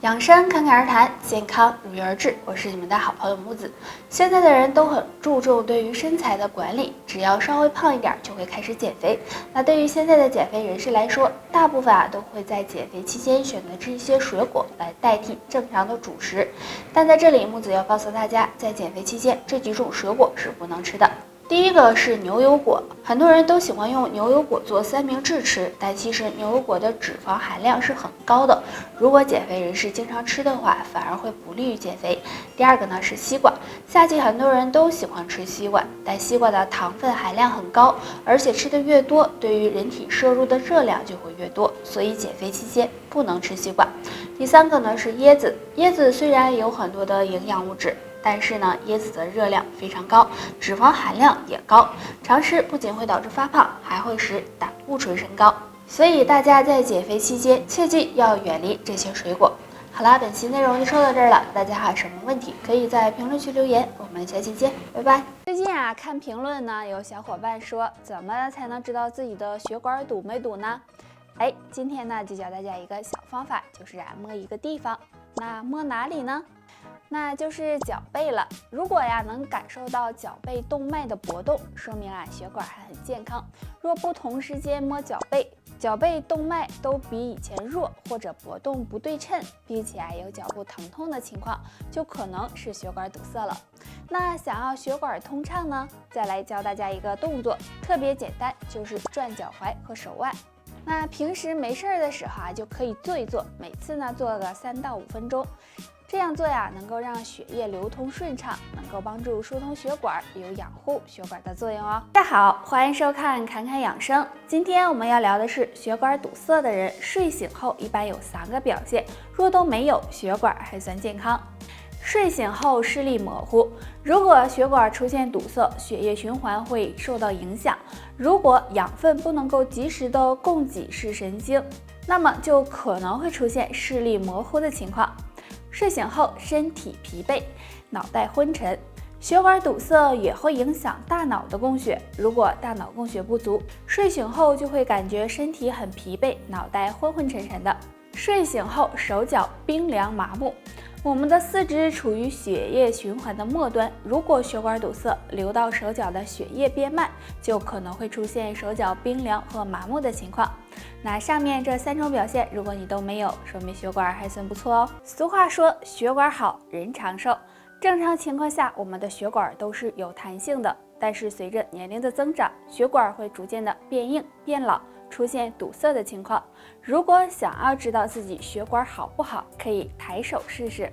养生侃侃而谈，健康如约而至。我是你们的好朋友木子。现在的人都很注重对于身材的管理，只要稍微胖一点就会开始减肥。那对于现在的减肥人士来说，大部分都会在减肥期间选择吃一些水果来代替正常的主食。但在这里，木子要告诉大家，在减肥期间这几种水果是不能吃的。第一个是牛油果，很多人都喜欢用牛油果做三明治吃，但其实牛油果的脂肪含量是很高的，如果减肥人士经常吃的话，反而会不利于减肥。第二个呢是西瓜，夏季很多人都喜欢吃西瓜，但西瓜的糖分含量很高，而且吃的越多，对于人体摄入的热量就会越多，所以减肥期间不能吃西瓜。第三个呢是椰子，椰子虽然有很多的营养物质，但是呢，椰子的热量非常高，脂肪含量也高，常吃不仅会导致发胖，还会使胆固醇升高。所以大家在减肥期间切记要远离这些水果。好啦，本期内容就说到这儿了，大家还有什么问题可以在评论区留言，我们下期见，拜拜。最近看评论呢，有小伙伴说怎么才能知道自己的血管堵没堵呢？今天呢就教大家一个小方法，就是摸一个地方，那摸哪里呢？那就是脚背了。如果能感受到脚背动脉的搏动，说明血管还很健康。若不同时间摸脚背动脉都比以前弱，或者搏动不对称，并且有脚部疼痛的情况，就可能是血管堵塞了。那想要血管通畅呢，再来教大家一个动作，特别简单，就是转脚踝和手腕。那平时没事的时候就可以做一做，每次呢做个3到5分钟。这样做能够让血液流通顺畅，能够帮助疏通血管，有养护血管的作用哦。大家好，欢迎收看侃侃养生。今天我们要聊的是血管堵塞的人睡醒后一般有3个表现，若都没有，血管还算健康。睡醒后视力模糊，如果血管出现堵塞，血液循环会受到影响。如果养分不能够及时的供给视神经，那么就可能会出现视力模糊的情况。睡醒后身体疲惫，脑袋昏沉，血管堵塞也会影响大脑的供血。如果大脑供血不足，睡醒后就会感觉身体很疲惫，脑袋昏昏沉沉的。睡醒后手脚冰凉麻木，我们的四肢处于血液循环的末端，如果血管堵塞，流到手脚的血液变慢，就可能会出现手脚冰凉和麻木的情况。那上面这3种表现，如果你都没有，说明血管还算不错哦。俗话说，血管好人长寿。正常情况下，我们的血管都是有弹性的，但是随着年龄的增长，血管会逐渐的变硬变老，出现堵塞的情况。如果想要知道自己血管好不好，可以抬手试试。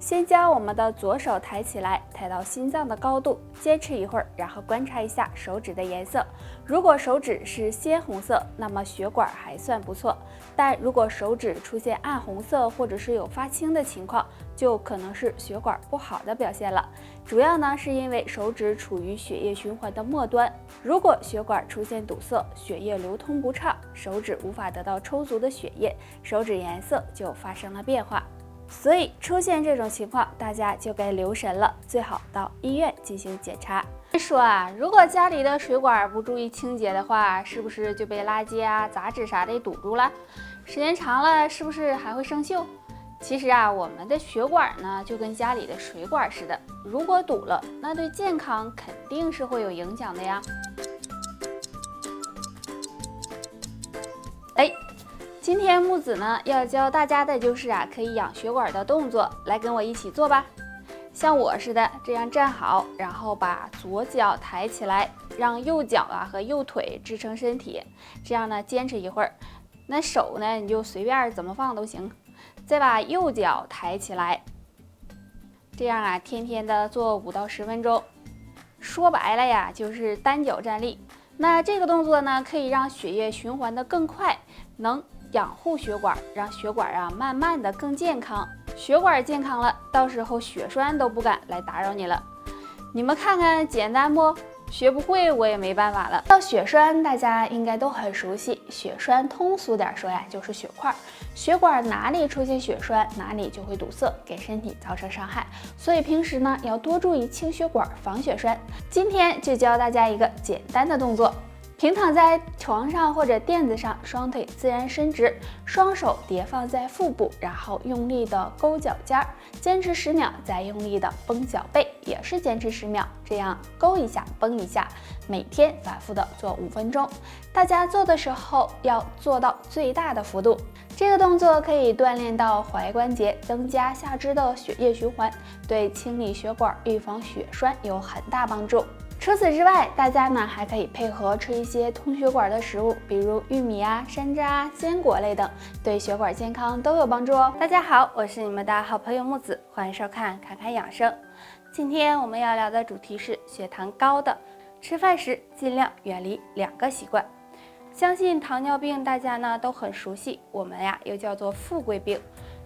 先将我们的左手抬起来，抬到心脏的高度，坚持一会儿，然后观察一下手指的颜色。如果手指是鲜红色，那么血管还算不错，但如果手指出现暗红色或者是有发青的情况，就可能是血管不好的表现了。主要呢是因为手指处于血液循环的末端，如果血管出现堵塞，血液流通不畅，手指无法得到充足的血液，手指颜色就发生了变化。所以出现这种情况，大家就该留神了，最好到医院进行检查。说如果家里的水管不注意清洁的话，是不是就被垃圾杂质啥的堵住了？时间长了，是不是还会生锈？其实我们的血管呢，就跟家里的水管似的，如果堵了，那对健康肯定是会有影响的呀。今天木子呢要教大家的就是可以养血管的动作，来跟我一起做吧。像我似的这样站好，然后把左脚抬起来，让右脚和右腿支撑身体，这样呢坚持一会儿。那手呢你就随便怎么放都行。再把右脚抬起来，这样天天的做5到10分钟。说白了就是单脚站立。那这个动作呢可以让血液循环的更快，能养护血管，让血管慢慢的更健康。血管健康了，到时候血栓都不敢来打扰你了。你们看看简单不？学不会我也没办法了。到血栓大家应该都很熟悉，血栓通俗点说就是血块。血管哪里出现血栓，哪里就会堵塞，给身体造成伤害。所以平时呢要多注意清血管，防血栓。今天就教大家一个简单的动作，平躺在床上或者垫子上，双腿自然伸直，双手叠放在腹部，然后用力的勾脚尖儿，坚持10秒，再用力的绷脚背，也是坚持10秒，这样勾一下绷一下，每天反复的做5分钟。大家做的时候要做到最大的幅度。这个动作可以锻炼到踝关节，增加下肢的血液循环，对清理血管、预防血栓有很大帮助。除此之外，大家呢还可以配合吃一些通血管的食物，比如玉米啊、山楂啊、坚果类等，对血管健康都有帮助哦。大家好，我是你们的好朋友木子，欢迎收看侃侃养生。今天我们要聊的主题是血糖高的，吃饭时尽量远离2个习惯。相信糖尿病大家呢都很熟悉，我们呀又叫做富贵病。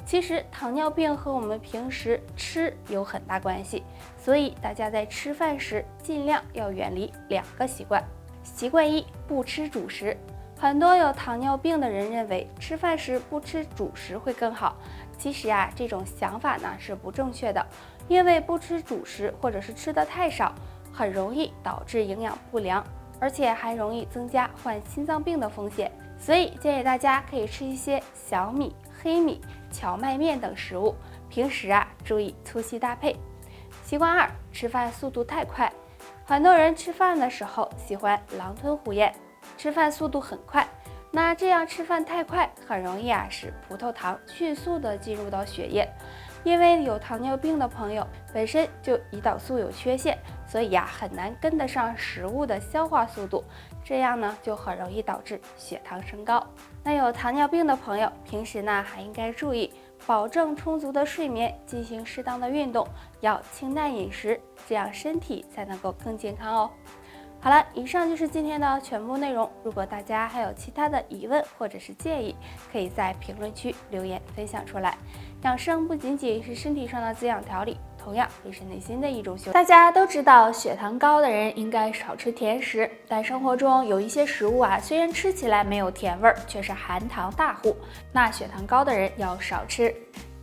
其实糖尿病和我们平时吃有很大关系，所以大家在吃饭时尽量要远离2个习惯。习惯1，不吃主食。很多有糖尿病的人认为吃饭时不吃主食会更好，其实啊这种想法呢是不正确的，因为不吃主食或者是吃的太少，很容易导致营养不良，而且还容易增加患心脏病的风险。所以建议大家可以吃一些小米、黑米、荞麦面等食物，平时啊注意粗细搭配。习惯2，吃饭速度太快。很多人吃饭的时候喜欢狼吞虎咽，吃饭速度很快，那这样吃饭太快，很容易啊使葡萄糖迅速的进入到血液。因为有糖尿病的朋友本身就胰岛素有缺陷，所以呀很难跟得上食物的消化速度，这样呢就很容易导致血糖升高。那有糖尿病的朋友平时呢还应该注意保证充足的睡眠，进行适当的运动，要清淡饮食，这样身体才能够更健康哦。好了，以上就是今天的全部内容。如果大家还有其他的疑问或者是建议，可以在评论区留言分享出来。养生不仅仅是身体上的滋养调理，同样也是内心的一种修。大家都知道血糖高的人应该少吃甜食，但生活中有一些食物啊，虽然吃起来没有甜味儿，却是含糖大户，那血糖高的人要少吃。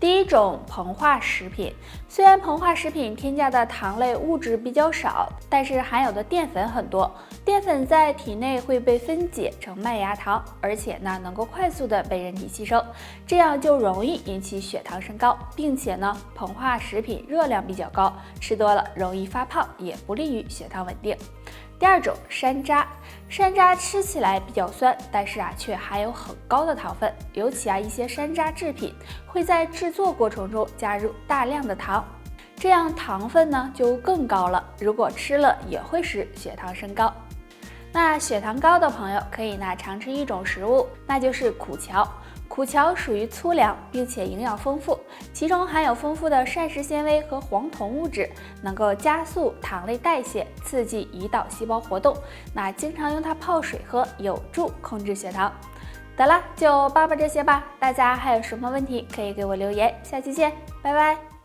第一种，膨化食品。虽然膨化食品添加的糖类物质比较少，但是含有的淀粉很多。淀粉在体内会被分解成麦芽糖，而且呢能够快速的被人体吸收，这样就容易引起血糖升高，并且呢膨化食品热量比较高，吃多了容易发胖，也不利于血糖稳定。第二种，山楂。山楂吃起来比较酸，但是啊却含有很高的糖分，尤其啊一些山楂制品会在制作过程中加入大量的糖，这样糖分呢就更高了，如果吃了也会使血糖升高。那血糖高的朋友可以常吃一种食物，那就是苦荞。苦荞属于粗粮，并且营养丰富，其中含有丰富的膳食纤维和黄酮物质，能够加速糖类代谢，刺激胰岛细胞活动。那经常用它泡水喝，有助控制血糖。得了，就扒这些吧。大家还有什么问题可以给我留言，下期见，拜拜。